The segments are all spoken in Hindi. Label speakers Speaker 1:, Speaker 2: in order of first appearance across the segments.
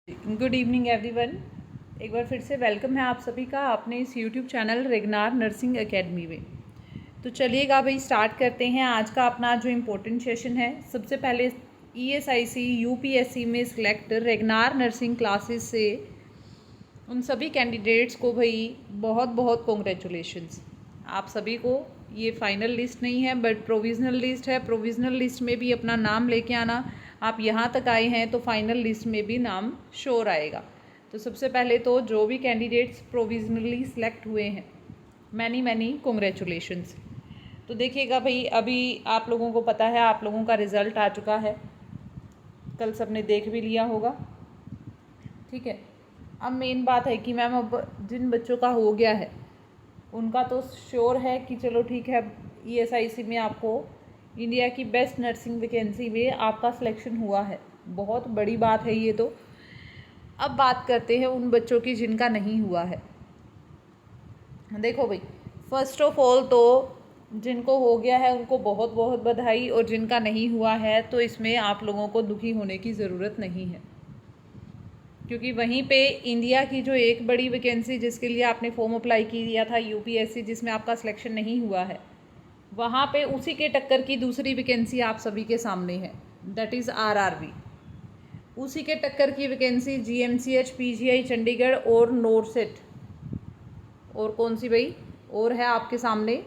Speaker 1: Good evening everyone. एक बार फिर से वेलकम है आप सभी का अपने इस यूट्यूब चैनल रेगनार नर्सिंग एकेडमी में। तो चलिएगा भाई स्टार्ट करते हैं आज का अपना जो इम्पोर्टेंट सेशन है। सबसे पहले ESIC UPSC में सिलेक्ट रेगनार नर्सिंग क्लासेस से उन सभी कैंडिडेट्स को भाई बहुत बहुत कॉन्ग्रेचुलेशंस। आप सभी को ये फाइनल लिस्ट नहीं है बट प्रोविज़नल लिस्ट है। प्रोविज़नल लिस्ट में भी अपना नाम लेके आना। आप यहाँ तक आए हैं तो फाइनल लिस्ट में भी नाम श्योर आएगा। तो सबसे पहले तो जो भी कैंडिडेट्स प्रोविज़नली सिलेक्ट हुए हैं, मैनी मैनी कॉन्ग्रेचुलेशंस। तो देखिएगा भाई, अभी आप लोगों को पता है आप लोगों का रिज़ल्ट आ चुका है, कल सबने देख भी लिया होगा, ठीक है। अब मेन बात है कि मैम अब जिन बच्चों का हो गया है उनका तो श्योर है कि चलो ठीक है, ESIC में आपको इंडिया की बेस्ट नर्सिंग वैकेंसी में आपका सिलेक्शन हुआ है, बहुत बड़ी बात है ये तो। अब बात करते हैं उन बच्चों की जिनका नहीं हुआ है। देखो भाई, फर्स्ट ऑफ ऑल तो जिनको हो गया है उनको बहुत बहुत बधाई, और जिनका नहीं हुआ है तो इसमें आप लोगों को दुखी होने की ज़रूरत नहीं है, क्योंकि वहीं पे इंडिया की जो एक बड़ी वैकेंसी जिसके लिए आपने फॉर्म अप्लाई किया था UPSC, जिसमें आपका सिलेक्शन नहीं हुआ है, वहाँ पे उसी के टक्कर की दूसरी वैकेंसी आप सभी के सामने है, दैट इज़ RRB। उसी के टक्कर की वैकेंसी GMCH PGI चंडीगढ़ और नोरसेट, और कौन सी भाई और है आपके सामने,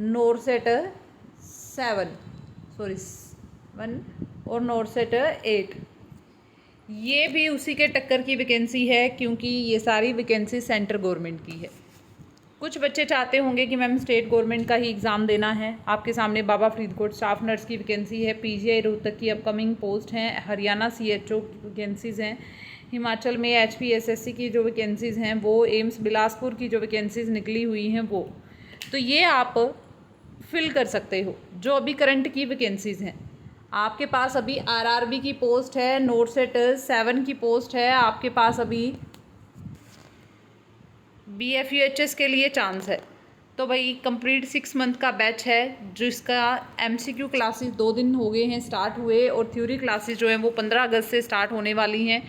Speaker 1: नोरसेट 1 और नोरसेट 8, ये भी उसी के टक्कर की वैकेंसी है, क्योंकि ये सारी वैकेंसी सेंट्रल गवर्नमेंट की है। कुछ बच्चे चाहते होंगे कि मैम स्टेट गवर्नमेंट का ही एग्ज़ाम देना है। आपके सामने बाबा फरीदकोट स्टाफ नर्स की वैकेंसी है, PGI रोहतक की अपकमिंग पोस्ट हैं, हरियाणा CHO की वैकेंसीज़ हैं, हिमाचल में HPSSC की जो वैकेंसीज़ हैं वो, एम्स बिलासपुर की जो वैकेंसीज़ निकली हुई हैं वो, तो ये आप फिल कर सकते हो जो अभी करंट की वैकेंसीज़ हैं। आपके पास अभी RRB की पोस्ट है, नोरसेट 7 की पोस्ट है, आपके पास अभी BFUHS के लिए चांस है। तो भाई कंप्लीट 6 मंथ का बैच है, जिसका MCQ क्लासेस 2 दिन हो गए हैं स्टार्ट हुए, और थ्योरी क्लासेस जो हैं वो 15 अगस्त से स्टार्ट होने वाली हैं।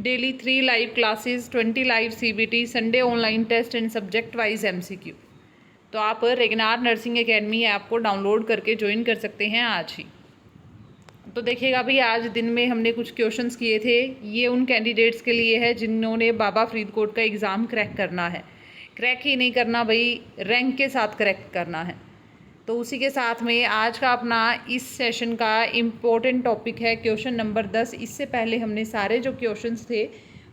Speaker 1: Daily 3 live classes, 20 live CBT, Sunday online test and subject wise MCQ। तो आप रेगनार नर्सिंग एकेडमी ऐप को डाउनलोड करके ज्वाइन कर सकते हैं आज ही। तो देखिएगा भाई, आज दिन में हमने कुछ क्वेश्चंस किए थे, ये उन कैंडिडेट्स के लिए है जिन्होंने बाबा फरीदकोट का एग्ज़ाम क्रैक करना है। क्रैक ही नहीं करना भाई, रैंक के साथ क्रैक करना है। तो उसी के साथ में आज का अपना इस सेशन का इम्पोर्टेंट टॉपिक है क्वेश्चन नंबर 10। इससे पहले हमने सारे जो क्वेश्चंस थे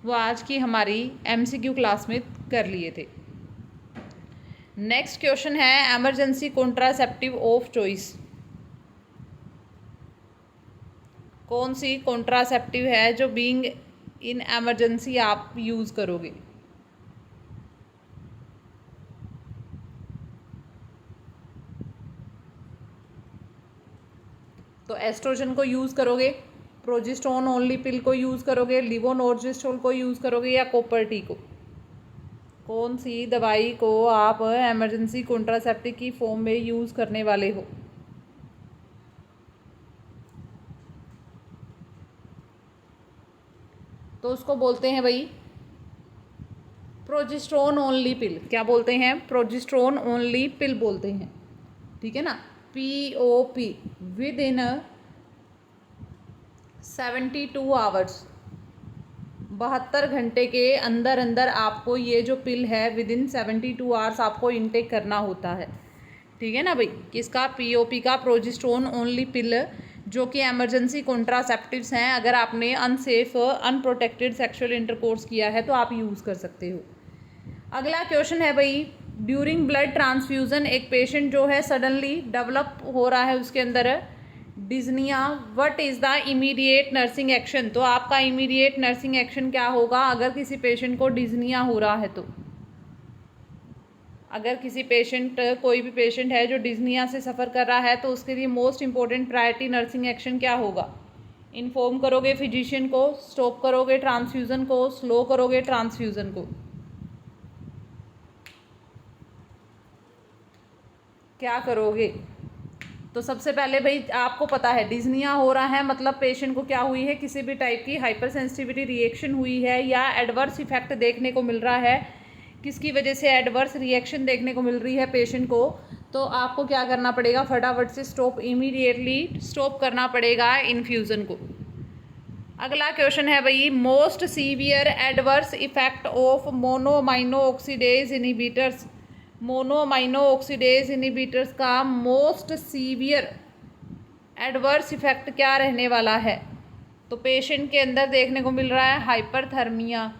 Speaker 1: वो आज की हमारी MCQ क्लास में कर लिए थे। नेक्स्ट क्वेश्चन है एमरजेंसी कॉन्ट्रासेप्टिव ऑफ चॉइस। कौन सी कॉन्ट्रासेप्टिव है जो बीइंग इन एमरजेंसी आप यूज़ करोगे। तो एस्ट्रोजन को यूज़ करोगे, प्रोजेस्टेरोन ओनली पिल को यूज़ करोगे, लिवोनॉर्जेस्ट्रोल को यूज़ करोगे, या कॉपर टी को। कौन सी दवाई को आप एमरजेंसी कॉन्ट्रासेप्टिव की फॉर्म में यूज़ करने वाले हो। तो उसको बोलते हैं भाई प्रोजेस्टेरोन ओनली पिल। क्या बोलते हैं? प्रोजेस्टेरोन ओनली पिल बोलते हैं, ठीक है ना। POP विद इन 72 आवर्स, 72 घंटे के अंदर अंदर आपको ये जो पिल है विद इन 72 आवर्स आपको इनटेक करना होता है, ठीक है ना भाई। किसका? POP का, प्रोजेस्टेरोन ओनली पिल, जो कि एमरजेंसी कॉन्ट्रासेप्टिव्स हैं। अगर आपने अनसेफ अनप्रोटेक्टेड सेक्सुअल इंटरकोर्स किया है तो आप यूज़ कर सकते हो। अगला क्वेश्चन है भाई, ड्यूरिंग ब्लड ट्रांसफ्यूज़न एक पेशेंट जो है सडनली डेवलप हो रहा है उसके अंदर dyspnoea, what is the immediate nursing action. तो आपका इमीडिएट नर्सिंग एक्शन क्या होगा अगर किसी पेशेंट को डिज़निया हो रहा है तो। अगर किसी पेशेंट, कोई भी पेशेंट है जो डिज़निया से सफ़र कर रहा है तो उसके लिए most important priority nursing action क्या होगा। इन्फॉर्म करोगे फिजिशियन को, स्टॉप करोगे ट्रांसफ्यूज़न को, स्लो करोगे ट्रांसफ्यूज़न को, क्या करोगे। तो सबसे पहले भाई आपको पता है डिज़निया हो रहा है, मतलब पेशेंट को क्या हुई है, किसी भी टाइप की हाइपर सेंसिटिविटी रिएक्शन हुई है या एडवर्स इफेक्ट देखने को मिल रहा है, किसकी वजह से एडवर्स रिएक्शन देखने को मिल रही है पेशेंट को, तो आपको क्या करना पड़ेगा, फटाफट से इमीडिएटली स्टॉप करना पड़ेगा इन्फ्यूज़न को। अगला क्वेश्चन है भाई, most severe adverse effect of monoamine oxidase inhibitors. Monoamine oxidase inhibitors का मोस्ट सीवियर एडवर्स इफेक्ट क्या रहने वाला है, तो पेशेंट के अंदर देखने को मिल रहा है hyperthermia,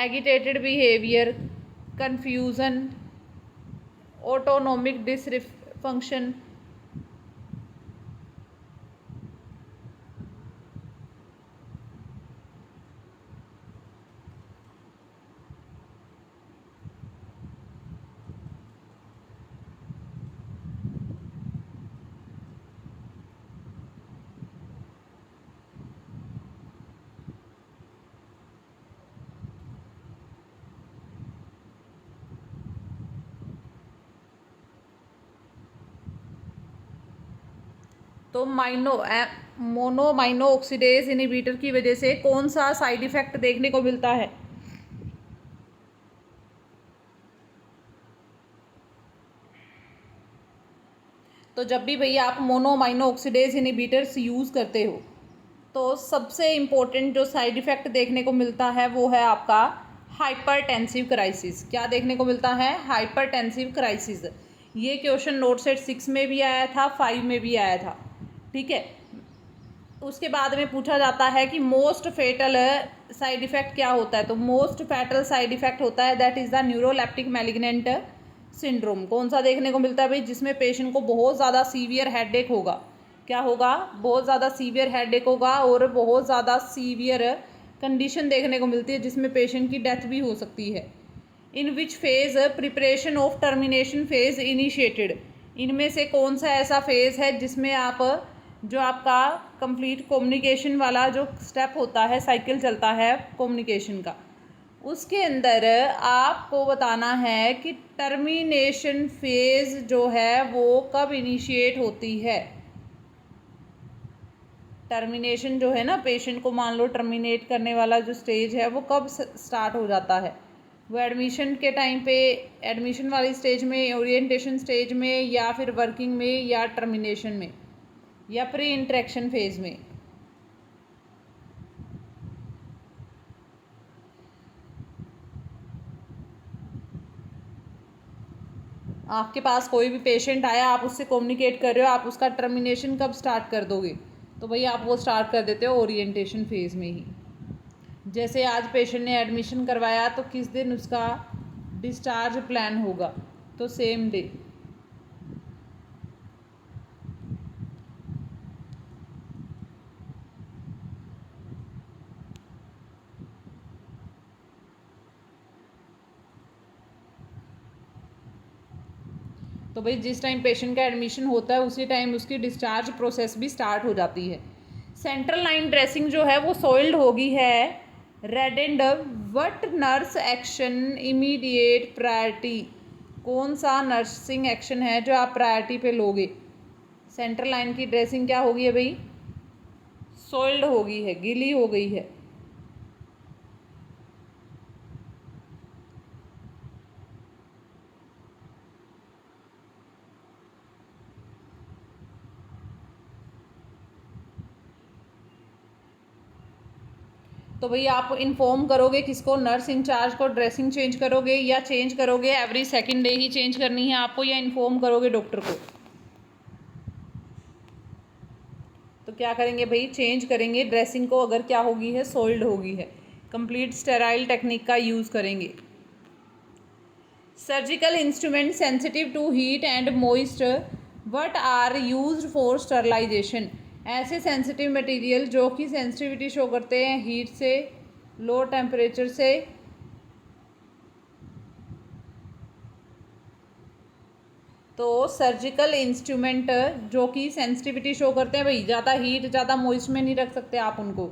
Speaker 1: agitated behaviour, confusion, autonomic dysfunction. तो मोनोमाइनो ऑक्सीडेज इनहिबिटर की वजह से कौन सा साइड इफेक्ट देखने को मिलता है, तो जब भी भैया आप मोनोमाइनो ऑक्सीडेज इनहिबिटर्स यूज़ करते हो तो सबसे इम्पोर्टेंट जो साइड इफ़ेक्ट देखने को मिलता है वो है आपका हाइपरटेंसिव क्राइसिस। क्या देखने को मिलता है, हाइपरटेंसिव क्राइसिस। ये क्वेश्चन नोट सेट 6 में भी आया था, 5 में भी आया था, ठीक है। उसके बाद में पूछा जाता है कि मोस्ट फेटल साइड इफ़ेक्ट क्या होता है, तो मोस्ट फैटल साइड इफ़ेक्ट होता है that is the neuroleptic malignant syndrome. कौन सा देखने को मिलता है भाई, जिसमें पेशेंट को बहुत ज़्यादा सीवियर हेडेक होगा। क्या होगा, बहुत ज़्यादा सीवियर हेडेक होगा और बहुत ज़्यादा सीवियर कंडीशन देखने को मिलती है जिसमें पेशेंट की डेथ भी हो सकती है। In which phase preparation of termination phase initiated. इनमें से कौन सा ऐसा फेज़ है जिसमें आप जो आपका कंप्लीट कम्युनिकेशन वाला जो स्टेप होता है, साइकिल चलता है कम्युनिकेशन का, उसके अंदर आपको बताना है कि टर्मिनेशन फेज़ जो है वो कब इनिशिएट होती है। टर्मिनेशन जो है ना, पेशेंट को मान लो टर्मिनेट करने वाला जो स्टेज है वो कब स्टार्ट हो जाता है, वो एडमिशन के टाइम पे, एडमिशन वाली स्टेज में, ओरिएंटेशन स्टेज में, या फिर वर्किंग में, या टर्मिनेशन में, या प्री इंटरेक्शन फेज में। आपके पास कोई भी पेशेंट आया, आप उससे कम्युनिकेट कर रहे हो, आप उसका टर्मिनेशन कब स्टार्ट कर दोगे, तो भाई आप वो स्टार्ट कर देते हो ओरिएंटेशन फेज़ में ही। जैसे आज पेशेंट ने एडमिशन करवाया तो किस दिन उसका डिस्चार्ज प्लान होगा, तो सेम डे। तो भाई जिस टाइम पेशेंट का एडमिशन होता है उसी टाइम उसकी डिस्चार्ज प्रोसेस भी स्टार्ट हो जाती है। सेंट्रल लाइन ड्रेसिंग जो है वो सॉइल्ड होगी है, red and what nurse action immediate priority. कौन सा नर्सिंग एक्शन है जो आप प्रायोरिटी पे लोगे। सेंट्रल लाइन की ड्रेसिंग क्या होगी है भाई, सॉइल्ड होगी है, गीली हो गई है। तो भाई आप इन्फॉर्म करोगे किसको, नर्स इंचार्ज को ड्रेसिंग चेंज करोगे, या चेंज करोगे एवरी सेकंड डे ही चेंज करनी है आपको, या इन्फॉर्म करोगे डॉक्टर को। तो क्या करेंगे भाई, चेंज करेंगे ड्रेसिंग को, अगर क्या होगी है, सोल्ड होगी है। कंप्लीट स्टेराइल टेक्निक का यूज़ करेंगे। Surgical instrument sensitive to heat and moist what are used for sterilization. ऐसे सेंसिटिव मटेरियल जो कि सेंसिटिविटी शो करते हैं हीट से, लो टेम्परेचर से, तो सर्जिकल इंस्ट्रूमेंट जो कि सेंसिटिविटी शो करते हैं भाई, ज़्यादा हीट ज़्यादा मॉइस्ट में नहीं रख सकते आप उनको,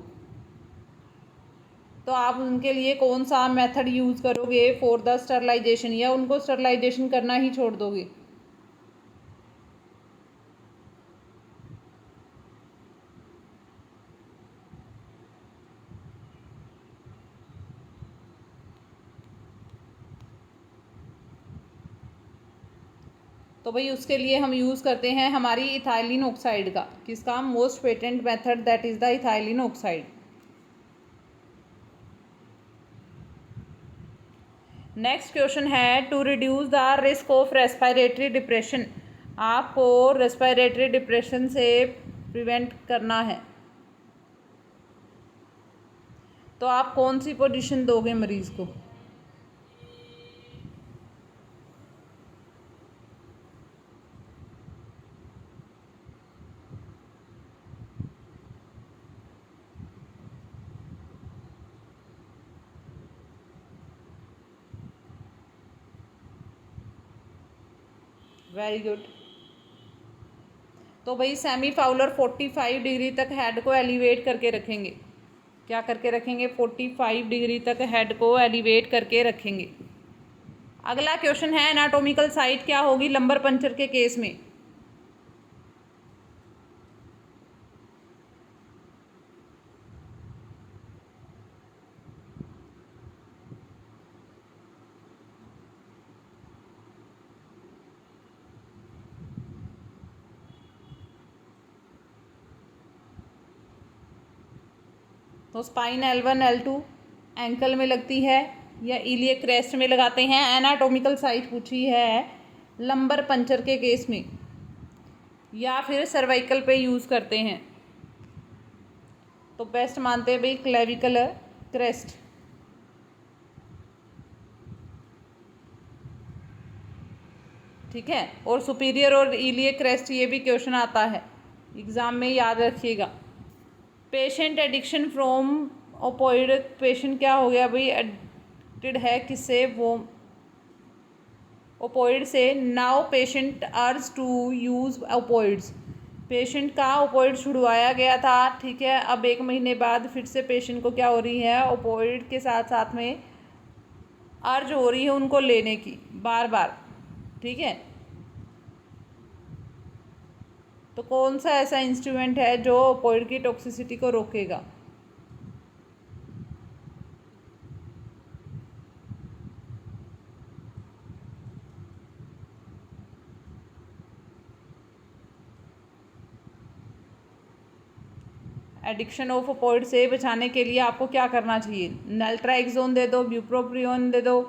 Speaker 1: तो आप उनके लिए कौन सा मेथड यूज़ करोगे फॉर द स्टरलाइजेशन, या उनको स्टरलाइजेशन करना ही छोड़ दोगे। तो भाई उसके लिए हम यूज़ करते हैं हमारी इथाइलिन ऑक्साइड का। किसका? Most patent method, that is the ethylene oxide. Next question है, to reduce the risk of respiratory depression. आपको रेस्पिरेटरी डिप्रेशन से प्रिवेंट करना है, तो आप कौन सी पोजीशन दोगे मरीज़ को? Very good. तो भाई सेमी फाउलर 45 डिग्री तक हेड को एलिवेट करके रखेंगे। क्या करके रखेंगे? 45 डिग्री तक हेड को एलिवेट करके रखेंगे। अगला क्वेश्चन है, एनाटॉमिकल साइट क्या होगी लंबर पंचर के केस में? तो स्पाइन L1 L2 एंकल में लगती है या इलियक क्रेस्ट में लगाते हैं। एनाटॉमिकल साइट पूछी है लंबर पंचर के केस में, या फिर सर्वाइकल पे यूज़ करते हैं। तो बेस्ट मानते हैं भाई क्लेविकल क्रेस्ट। ठीक है, और सुपीरियर और इलियक क्रेस्ट ये भी क्वेश्चन आता है एग्ज़ाम में, याद रखिएगा। Patient addiction from opioid, patient क्या हो गया भाई? एडिक्टेड है किससे? वो ओपोइड से। Now patient urge to use opioids, patient का ओपोइड छुड़वाया गया था। ठीक है, अब 1 महीने बाद फिर से पेशेंट को क्या हो रही है? ओपोइड के साथ साथ में अर्ज हो रही है उनको लेने की बार बार। ठीक है, तो कौन सा ऐसा इंस्ट्रूमेंट है जो ओपोइड की टॉक्सिसिटी को रोकेगा? एडिक्शन ऑफ ओपोइड से बचाने के लिए आपको क्या करना चाहिए? नल्ट्राइक्सोन दे दो, ब्यूप्रोपियोन दे दो,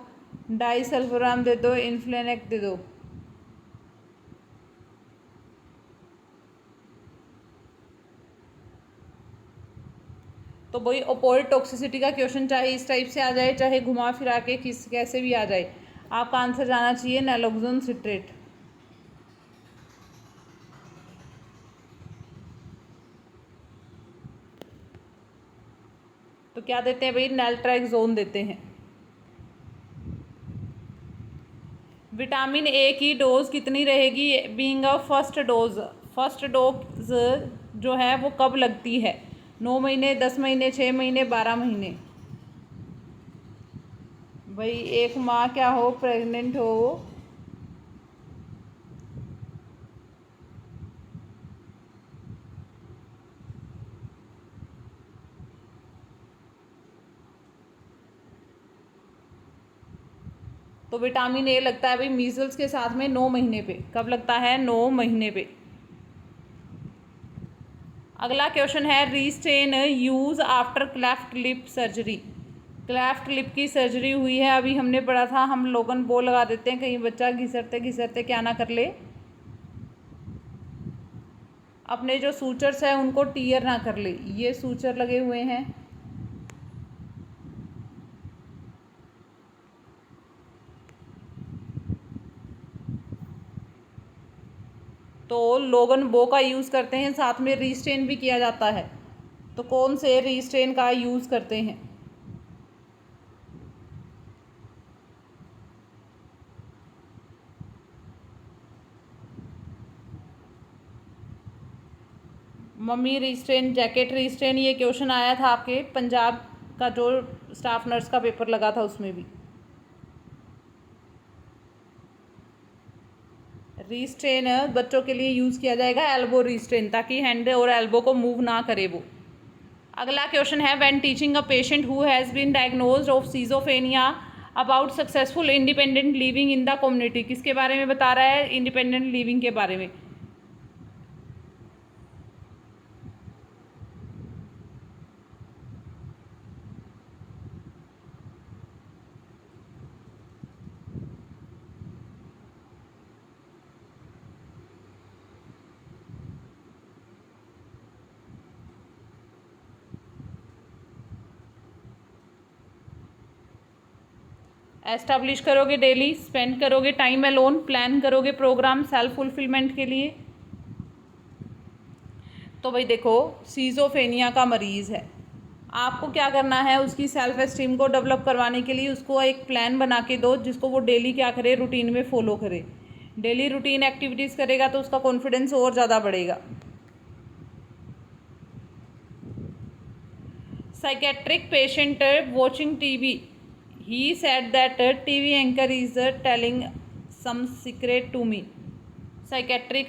Speaker 1: डाइसल्फोराम दे दो, इन्फ्लेनेक दे दो। तो भाई ओपोइड टॉक्सिसिटी का क्वेश्चन चाहे इस टाइप से आ जाए, चाहे घुमा फिरा के कैसे भी आ जाए, आपका आंसर जाना चाहिए नैलोक्सोन सिट्रेट। तो क्या देते हैं भाई? नल्ट्राइक्सोन देते हैं। विटामिन ए की डोज कितनी रहेगी being a first dose? First dose जो है वो कब लगती है? 9 महीने, 10 महीने, 6 महीने, 12 महीने? भाई एक माँ क्या हो, प्रेग्नेंट हो, तो विटामिन ए लगता है भाई मीजल्स के साथ में 9 महीने पे। कब लगता है? 9 महीने पे। अगला क्वेश्चन है, restraint use after cleft lip surgery. Cleft lip की सर्जरी हुई है, अभी हमने पढ़ा था, हम लोगन वो लगा देते हैं, कहीं बच्चा घिसरते घिसरते क्या ना कर ले, अपने जो सूचर्स हैं उनको टीयर ना कर ले। ये सूचर लगे हुए हैं, तो लोगन वो का यूज़ करते हैं, साथ में रीस्टेन भी किया जाता है। तो कौन से रीस्टेन का यूज़ करते हैं? मम्मी रीस्टेन, जैकेट रीस्टेन, ये क्वेश्चन आया था आपके पंजाब का जो स्टाफ नर्स का पेपर लगा था उसमें भी। रीस्ट्रेन बच्चों के लिए यूज़ किया जाएगा एल्बो रीस्ट्रेन, ताकि हैंड और एल्बो को मूव ना करे वो। अगला क्वेश्चन है, when teaching a patient who has been diagnosed of schizophrenia about successful independent living in the community, किसके बारे में बता रहा है? इंडिपेंडेंट लिविंग के बारे में। एस्टैब्लिश करोगे डेली, स्पेंड करोगे टाइम अलोन, प्लान करोगे प्रोग्राम सेल्फ फुलफिलमेंट के लिए। तो भाई देखो, सीजोफेनिया का मरीज़ है, आपको क्या करना है? उसकी सेल्फ एस्टीम को डेवलप करवाने के लिए उसको एक प्लान बना के दो, जिसको वो डेली क्या करे? रूटीन में फॉलो करे। डेली रूटीन एक्टिविटीज़ करेगा तो उसका कॉन्फिडेंस और ज़्यादा बढ़ेगा। Psychiatric patient watching TV, he said that TV anchor is telling some secret to me। Psychiatric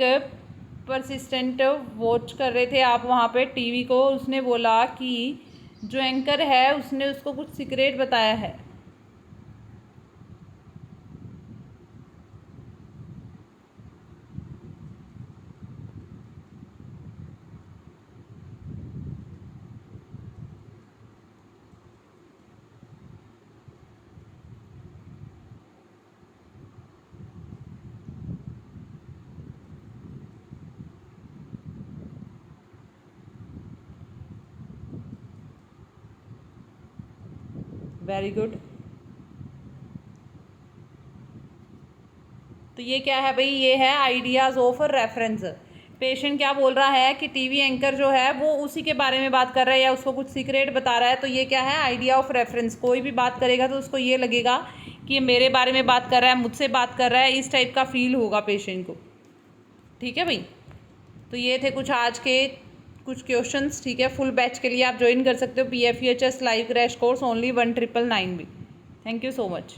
Speaker 1: persistent watch कर रहे थे आप वहाँ पे टीवी को, उसने बोला कि जो एंकर है उसने उसको कुछ सीक्रेट बताया है। Very good. तो ये क्या है भाई? ये है आइडियाज़ ऑफ रेफरेंस। पेशेंट क्या बोल रहा है कि टीवी एंकर जो है वो उसी के बारे में बात कर रहा है या उसको कुछ सीक्रेट बता रहा है। तो ये क्या है? Idea of reference. कोई भी बात करेगा तो उसको ये लगेगा कि ये मेरे बारे में बात कर रहा है, मुझसे बात कर रहा है, इस टाइप का फील होगा पेशेंट को। ठीक है भाई, तो ये थे कुछ आज के कुछ क्वेश्चंस। ठीक है, फुल बैच के लिए आप ज्वाइन कर सकते हो PFUHS live crash course only 1999 भी। Thank you so much.